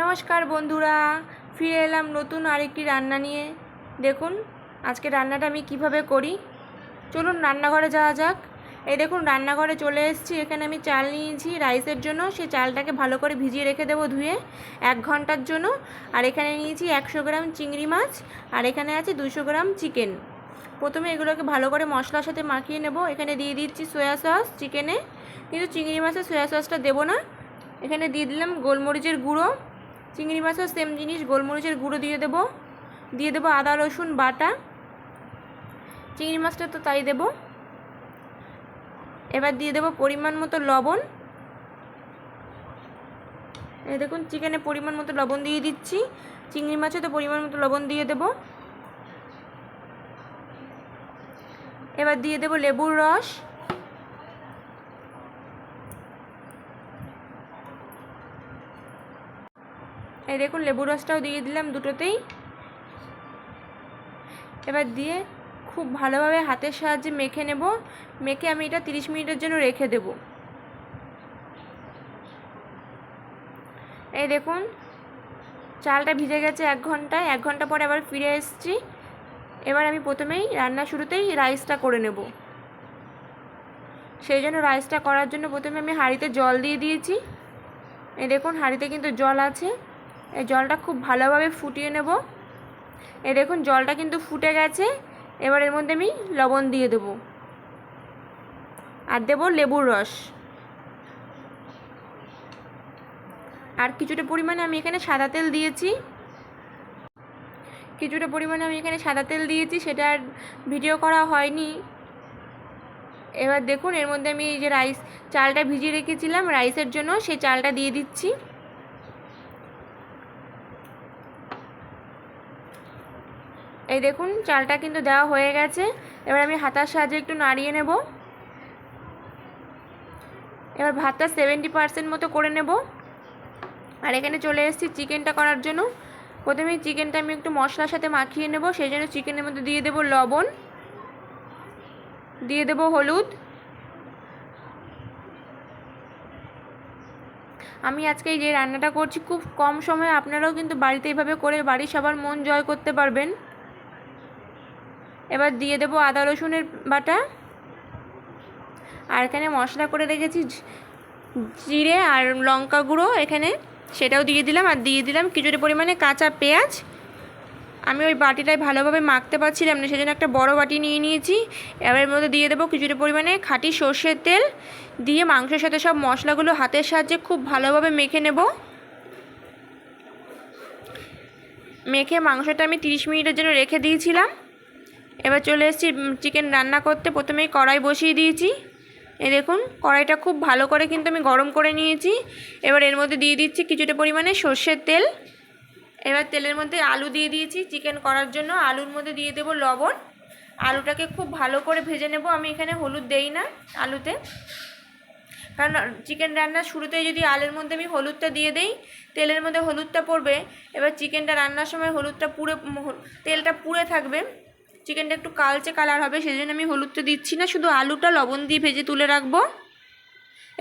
নমস্কার বন্ধুরা, ফিরে এলাম নতুন আরেকটি রান্না নিয়ে। দেখুন আজকে রান্নাটা আমি কিভাবে করি। চলুন রান্নাঘরে যাওয়া যাক। এই দেখুন রান্নাঘরে চলে এসেছি। এখানে আমি চাল নিয়েছি রাইসের জন্য। সেই চালটাকে ভালো করে ভিজিয়ে রেখে দেবো ধুয়ে 1 ঘন্টার জন্য। আর এখানে নিয়েছি 100 গ্রাম চিংড়ি মাছ, আর এখানে আছে 200 গ্রাম চিকেন। প্রথমে এগুলোকে ভালো করে মশলার সাথে মাখিয়ে নেব। এখানে দিয়ে দিচ্ছি সয়া সস চিকেনে, কিন্তু চিংড়ি মাছে সয়া সসটা দেবো না। এখানে দিয়ে দিলাম গোলমরিচের গুঁড়ো। চিংড়ি মাছও সেম জিনিস, গোলমরিচের গুঁড়ো দিয়ে দেবো আদা রসুন বাটা। চিংড়ি মাছটা তো তাই দেবো। এবার দিয়ে দেবো পরিমাণ মতো লবণ। এই দেখুন চিকেনে পরিমাণ মতো লবণ দিয়ে দিচ্ছি, চিংড়ি মাছে তো পরিমাণ মতো লবণ দিয়ে দেবো। এবার দিয়ে দেবো লেবুর রস। এই দেখুন লেবুর রসটাও দিয়ে দিলাম দুটোতেই। এবার দিয়ে খুব ভালোভাবে হাতের সাহায্যে মেখে নেব। মেখে আমি এটা 30 মিনিটের জন্য রেখে দেব। এই দেখুন চালটা ভিজে গেছে 1 ঘন্টায়। 1 ঘন্টা পরে আবার ফিরে এসেছি। এবার আমি প্রথমেই রান্না শুরুতেই রাইসটা করে নেব। সেই জন্য রাইসটা করার জন্য প্রথমে আমি হাঁড়িতে জল দিয়ে দিয়েছি। এই দেখুন হাঁড়িতে কিন্তু জল আছে। এই জলটা খুব ভালোভাবে ফুটিয়ে নেব। এই দেখুন জলটা কিন্তু ফুটে গেছে। এবার এর মধ্যে আমি লবণ দিয়ে দেব আর দেব লেবুর রস। আর কিছুটা পরিমাণে আমি এখানে সাদা তেল দিয়েছি। সেটা আর ভিডিও করা হয়নি। এবার দেখুন এর মধ্যে আমি এই যে চালটা ভিজিয়ে রেখেছিলাম রাইসের জন্য, সেই চালটা দিয়ে দিচ্ছি। এই দেখুন চালটা কিন্তু দেওয়া হয়ে গেছে। এবার আমি হাতার সাহায্যে একটু নাড়িয়ে নেব। এবার ভাতটা 70% মতো করে নেব। আর এখানে চলে এসেছি চিকেনটা করার জন্য। প্রথমে চিকেনটা আমি একটু মশলার সাথে মাখিয়ে নেব। সেই জন্য চিকেনের মধ্যে দিয়ে দেব লবণ, দিয়ে দেব হলুদ। আমি আজকে এই যে রান্নাটা করছি খুব কম সময়ে, আপনারাও কিন্তু বাড়িতে এইভাবে করে বাড়ির সবার মন জয় করতে পারবেন। এবার দিয়ে দেব আদা রসুনের বাটা। আর এখানে মশলা করে রেখেছি জিরে আর লঙ্কা গুঁড়ো, এখানে সেটাও দিয়ে দিলাম। আর দিয়ে দিলাম কিছুটা পরিমাণে কাঁচা পেঁয়াজ। আমি ওই বাটিটায় ভালোভাবে মাখতে পারছিলাম না, সেজন্য একটা বড় বাটি নিয়ে নিয়েছি। এবার এর মধ্যে দিয়ে দেবো কিছুটা পরিমাণে খাঁটি সর্ষের তেল। দিয়ে মাংসের সাথে সব মশলাগুলো হাতের সাহায্যে খুব ভালোভাবে মেখে নেব। মেখে মাংসটা আমি 30 মিনিটের জন্য রেখে দিয়েছিলাম। এবার চলে এসেছি চিকেন রান্না করতে। প্রথমেই কড়াই বসিয়ে দিয়েছি। এই দেখুন কড়াইটা খুব ভালো করে কিন্তু আমি গরম করে নিয়েছি। এবার এর মধ্যে দিয়ে দিচ্ছি কিছুটা পরিমাণে সর্ষের তেল। এবার তেলের মধ্যে আলু দিয়ে দিয়েছি চিকেন করার জন্য। আলুর মধ্যে দিয়ে দেব লবণ। আলুটাকে খুব ভালো করে ভেজে নেব। আমি এখানে হলুদ দেই না আলুতে, কারণ চিকেন রান্নার শুরুতেই যদি আলুর মধ্যে আমি হলুদটা দিয়ে দেই, তেলের মধ্যে হলুদটা পড়বে। এবার চিকেনটা রান্নার সময় হলুদটা তেলটা পুড়ে থাকবে, চিকেনটা একটু কালচে কালার হবে। সেই জন্য আমি হলুদটা দিচ্ছি না, শুধু আলুটা লবণ দিয়ে ভেজে তুলে রাখবো।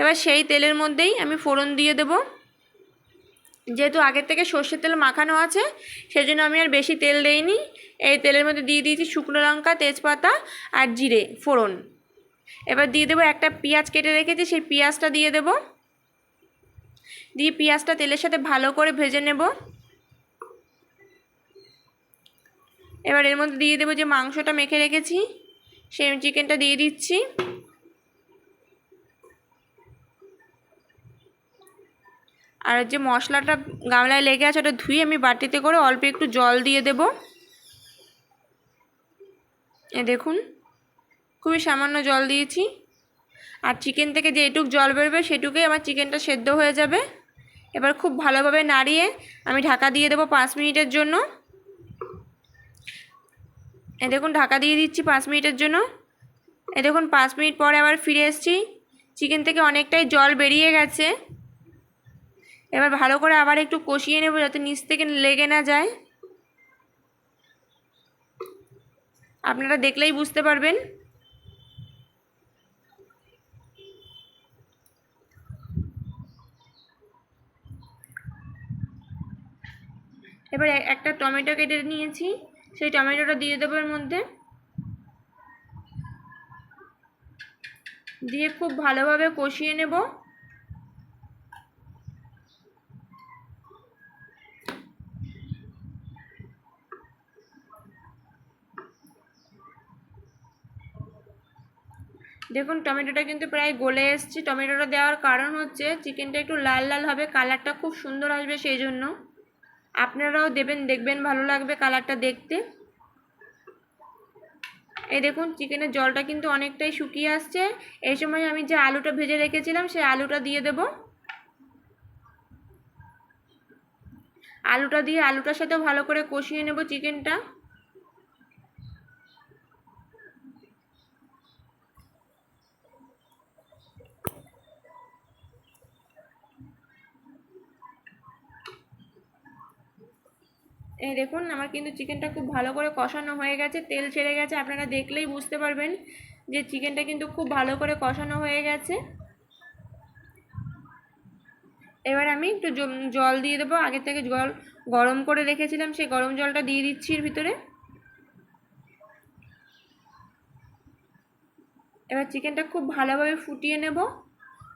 এবার সেই তেলের মধ্যেই আমি ফোড়ন দিয়ে দেব। যেহেতু আগের থেকে সর্ষের তেল মাখানো আছে, সেজন্য আমি আর বেশি তেল দেইনি। এই তেলের মধ্যে দিয়ে দিয়েছি শুকনো লঙ্কা, তেজপাতা আর জিরে ফোড়ন। এবার দিয়ে দেবো একটা পেঁয়াজ কেটে রেখেছি, সেই পেঁয়াজটা দিয়ে দেব। দিয়ে পেঁয়াজটা তেলের সাথে ভালো করে ভেজে নেব। এবার এর মধ্যে দিয়ে দেবো যে মাংসটা মেখে রেখেছি, সেই চিকেনটা দিয়ে দিচ্ছি। আর যে মশলাটা গামলায় লেগে আছে ওটা ধুয়ে আমি বাটিতে করে অল্প একটু জল দিয়ে দেব। এ দেখুন খুবই সামান্য জল দিয়েছি। আর চিকেন থেকে যেটুক জল বেরোবে সেটুকুই আমার চিকেনটা সেদ্ধ হয়ে যাবে। এবার খুব ভালোভাবে নাড়িয়ে আমি ঢাকা দিয়ে দেবো 5 মিনিটের জন্য। এ দেখুন ঢাকা দিয়ে দিচ্ছি 5 মিনিটের জন্য। এ দেখুন 5 মিনিট পরে আবার ফিরে এসেছি। চিকেন থেকে অনেকটাই জল বেরিয়ে গেছে। এবার ভালো করে আবার একটু কষিয়ে নেব যাতে নিচ থেকে লেগে না যায়। আপনারা দেখলেই বুঝতে পারবেন। এবার একটা টমেটো কেটে নিয়েছি, সেই টমেটোটা দিয়ে দেবো এর মধ্যে, দিয়ে খুব ভালোভাবে কষিয়ে নেব। দেখুন টমেটোটা কিন্তু প্রায় গলে এসছে। টমেটোটা দেওয়ার কারণ হচ্ছে চিকেনটা একটু লাল লাল হবে, কালারটা খুব সুন্দর আসবে, সেই জন্য আপনারাও দেবেন, দেখবেন ভালো লাগবে কালারটা দেখতে। এই দেখুন চিকেনের জলটা কিন্তু অনেকটাই শুকিয়ে আসছে। এই সময় আমি যে আলুটা ভেজে রেখেছিলাম সেই আলুটা দিয়ে দেব। আলুটা দিয়ে আলুটার সাথে ভালো করে কষিয়ে নেব চিকেনটা। এই দেখুন আমার কিন্তু চিকেনটা খুব ভালো করে কষানো হয়ে গেছে, তেল ছেড়ে গেছে, আপনারা দেখলেই বুঝতে পারবেন যে চিকেনটা কিন্তু খুব ভালো করে কষানো হয়ে গেছে। এবার আমি একটু জল দিয়ে দেবো, আগে থেকে জল গরম করে রেখেছিলাম, সেই গরম জলটা দিয়ে দিচ্ছি এর ভিতরে। এবার চিকেনটা খুব ভালোভাবে ফুটিয়ে নেব।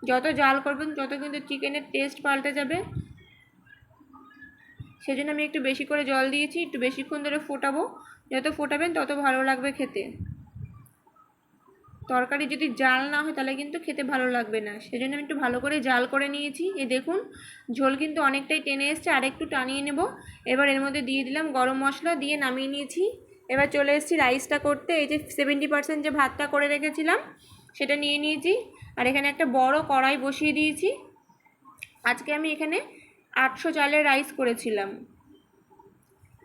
যত জাল করবেন তত কিন্তু চিকেনের টেস্ট পাল্টে যাবে, সেজন্য আমি একটু বেশি করে জল দিয়েছি, একটু বেশিক্ষণ ধরে ফোটাবো। যত ফোটাবেন তত ভালো লাগবে খেতে। তরকারি যদি জাল না হয় তাহলে কিন্তু খেতে ভালো লাগবে না, সেজন্য আমি একটু ভালো করে জাল করে নিয়েছি। এই দেখুন ঝোল কিন্তু অনেকটাই টেনে এসছে, আর একটু টানিয়ে নেব। এবার এর মধ্যে দিয়ে দিলাম গরম মশলা, দিয়ে নামিয়ে নিয়েছি। এবার চলে এসেছি রাইসটা করতে। এই যে 70% যে ভাতটা করে রেখেছিলাম সেটা নিয়ে নিয়েছি, আর এখানে একটা বড় কড়াই বসিয়ে দিয়েছি। আজকে আমি এখানে 800 চালের রাইস করেছিলাম।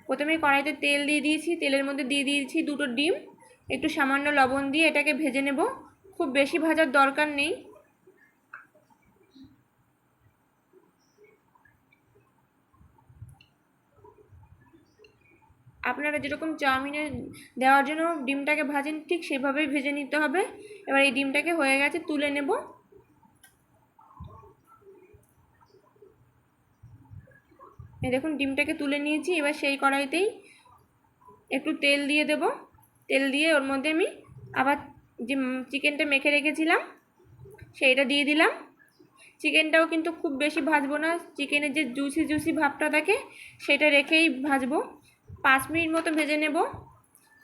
প্রথমে কড়াইতে তেল দিয়ে দিয়েছি, তেলের মধ্যে দিয়ে দিয়েছি 2টো ডিম, একটু সামান্য লবণ দিয়ে এটাকে ভেজে নেব। খুব বেশি ভাজার দরকার নেই। আপনারা যেরকম চাউমিনে দেওয়ার জন্য ডিমটাকে ভাজেন ঠিক সেভাবেই ভেজে নিতে হবে। এবার এই ডিমটাকে হয়ে গেছে, তুলে নেব। এই দেখুন ডিমটাকে তুলে নিয়েছি। এবার সেই কড়াইতেই একটু তেল দিয়ে দেব। তেল দিয়ে ওর মধ্যে আমি আবার যে চিকেনটা মেখে রেখেছিলাম সেইটা দিয়ে দিলাম। চিকেনটাও কিন্তু খুব বেশি ভাজবো না, চিকেনের যে জুসি জুসি ভাবটা থাকে সেটা রেখেই ভাজবো। 5 মিনিট মতো ভেজে নেব।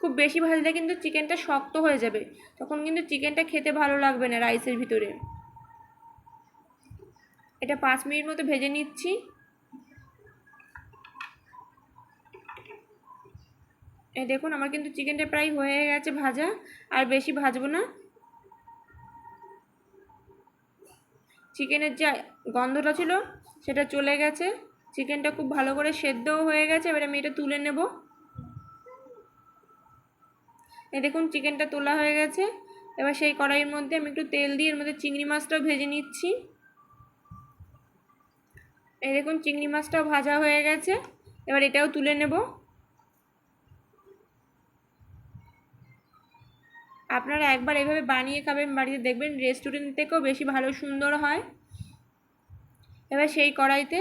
খুব বেশি ভাজলে কিন্তু চিকেনটা শক্ত হয়ে যাবে, তখন কিন্তু চিকেনটা খেতে ভালো লাগবে না রাইসের ভিতরে। এটা 5 মিনিট মতো ভেজে নিচ্ছি। এই দেখুন আমার কিন্তু চিকেনটা প্রায় হয়ে গেছে ভাজা, আর বেশি ভাজবো না। চিকেনের যে গন্ধটা ছিল সেটা চলে গেছে, চিকেনটা খুব ভালো করে সেদ্ধও হয়ে গেছে। এবার আমি এটা তুলে নেব। এই দেখুন চিকেনটা তোলা হয়ে গেছে। এবার সেই কড়াইয়ের মধ্যে আমি একটু তেল দিয়ে এর মধ্যে চিংড়ি মাছটাও ভেজে নিচ্ছি। এই দেখুন চিংড়ি মাছটাও ভাজা হয়ে গেছে, এবার এটাও তুলে নেব। আপনারা একবার এভাবে বানিয়ে খাবেন বাড়িতে, দেখবেন রেস্টুরেন্ট থেকেও বেশি ভালো সুন্দর হয়। এবার সেই কড়াইতে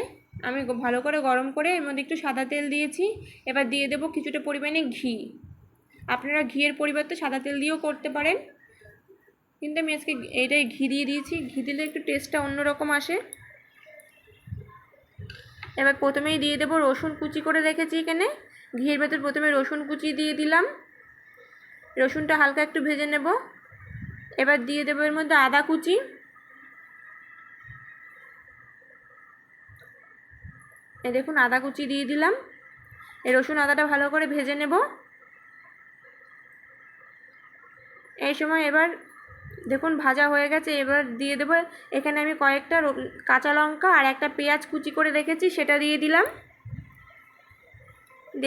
আমি ভালো করে গরম করে এর মধ্যে একটু সাদা তেল দিয়েছি। এবার দিয়ে দেবো কিছুটা পরিমাণে ঘি। আপনারা ঘিয়ের পরিবর্তে সাদা তেল দিয়েও করতে পারেন, কিন্তু আমি আজকে এইটাই ঘি দিয়ে দিয়েছি। ঘি দিলে একটু টেস্টটা অন্যরকম আসে। এবার প্রথমেই দিয়ে দেবো রসুন কুচি করে রেখেছি এখানে, ঘিয়ের ভেতর প্রথমে রসুন কুচি দিয়ে দিলাম। রসুনটা হালকা একটু ভেজে নেব। এবার দিয়ে দেবো এর মধ্যে আদা কুচি। এই দেখুন আদা কুচি দিয়ে দিলাম। এই রসুন আদাটা ভালো করে ভেজে নেব। এই সময় এবার দেখুন ভাজা হয়ে গেছে। এবার দিয়ে দেবো এখানে আমি কয়েকটা কাঁচা লঙ্কা আর একটা পেঁয়াজ কুচি করে রেখেছি, সেটা দিয়ে দিলাম।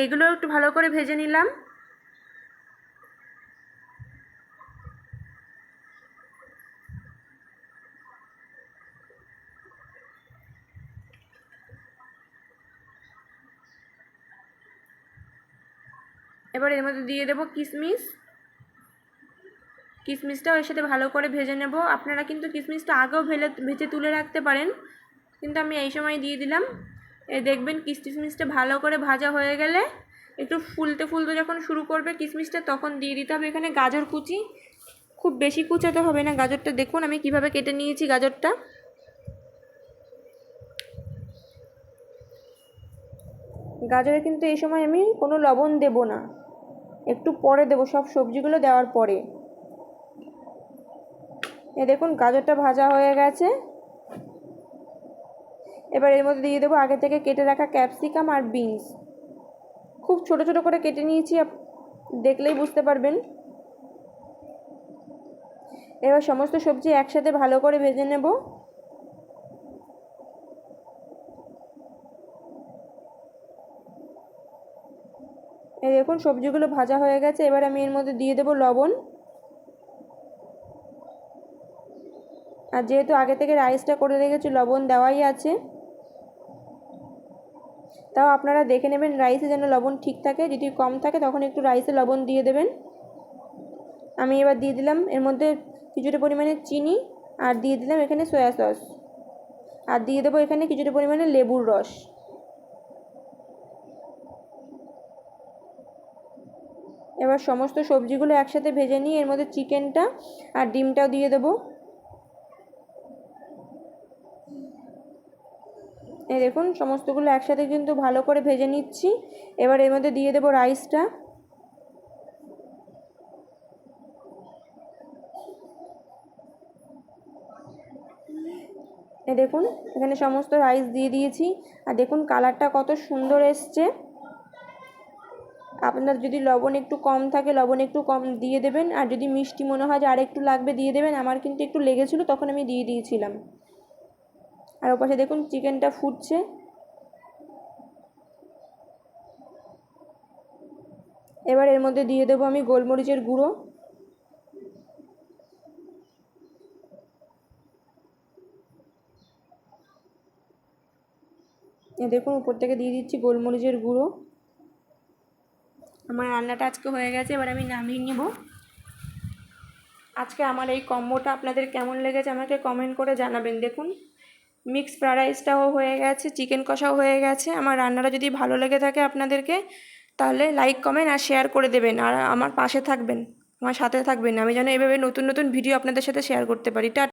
এগুলো একটু ভালো করে ভেজে নিলাম। এবার এর মধ্যে দিয়ে দেবো কিশমিশ। কিশমিশটাও এর সাথে ভালো করে ভেজে নেব। আপনারা কিন্তু কিশমিশটা আগেও ভেজে তুলে রাখতে পারেন, কিন্তু আমি এই সময় দিয়ে দিলাম। এই দেখবেন কিশমিশটা ভালো করে ভাজা হয়ে গেলে একটু ফুলতে ফুলতে যখন শুরু করবে কিশমিশটা, তখন দিয়ে দিতে হবে এখানে গাজর কুচি। খুব বেশি কুচাতে হবে না গাজরটা। দেখুন আমি কিভাবে কেটে নিয়েছি গাজরটা। গাজরে কিন্তু এই সময় আমি কোনো লবণ দেব না, একটু পরে দেব, সব সবজিগুলো দেওয়ার পরে। এ দেখুন গাজরটা ভাজা হয়ে গেছে। এবার এর মধ্যে দিয়ে দেবো আগে থেকে কেটে রাখা ক্যাপসিকাম আর বিনস। খুব ছোট ছোট করে কেটে নিয়েছি, দেখলেই বুঝতে পারবেন। এবার সমস্ত সবজি একসাথে ভালো করে ভেজে নেব। এই দেখুন সবজিগুলো ভাজা হয়ে গেছে। এবার আমি এর মধ্যে দিয়ে দেবো লবণ। আর যেহেতু আগে থেকে রাইসটা করে রেখেছি, লবণ দেওয়াই আছে, তাও আপনারা দেখে নেবেন রাইসে যেন লবণ ঠিক থাকে। যদি কম থাকে তখন একটু রাইসে লবণ দিয়ে দেবেন। আমি এবার দিয়ে দিলাম এর মধ্যে কিছুটা পরিমাণে চিনি, আর দিয়ে দিলাম এখানে সয়া সস, আর দিয়ে দেবো এখানে কিছুটা পরিমাণে লেবুর রস। এবার সমস্ত সবজিগুলো একসাথে ভেজে নিয়ে এর মধ্যে চিকেনটা আর ডিমটাও দিয়ে দেবো। এই দেখুন সমস্তগুলো একসাথে কিন্তু ভালো করে ভেজে নিচ্ছি। এবার এর মধ্যে দিয়ে দেবো রাইসটা। এই দেখুন এখানে সমস্ত রাইস দিয়ে দিয়েছি, আর দেখুন কালারটা কত সুন্দর এসছে। আপনার যদি লবণ একটু কম থাকে লবণ একটু কম দিয়ে দেবেন, আর যদি মিষ্টি মনে হয় যে আর একটু লাগবে দিয়ে দেবেন। আমার কিন্তু একটু লেগেছিলো, তখন আমি দিয়ে দিয়েছিলাম। আর ওপাশে দেখুন চিকেনটা ফুটছে। এবার এর মধ্যে দিয়ে দেবো আমি গোলমরিচের গুঁড়ো। দেখুন উপর থেকে দিয়ে দিচ্ছি গোলমরিচের গুঁড়ো। আমার রান্নাটা আজকে হয়ে গেছে, এবার আমি নামিয়ে নেব। আজকে আমার এই কম্বোটা আপনাদের কেমন লেগেছে আমাকে কমেন্ট করে জানাবেন। দেখুন মিক্স ফ্রাইড রাইসটাও হয়ে গেছে, চিকেন কষাও হয়ে গেছে। আমার রান্নাটা যদি ভালো লেগে থাকে আপনাদেরকে, তাহলে লাইক কমেন্ট আর শেয়ার করে দেবেন, আর আমার পাশে থাকবেন, আমার সাথে থাকবেন, আমি যেন এভাবে নতুন নতুন ভিডিও আপনাদের সাথে শেয়ার করতে পারি।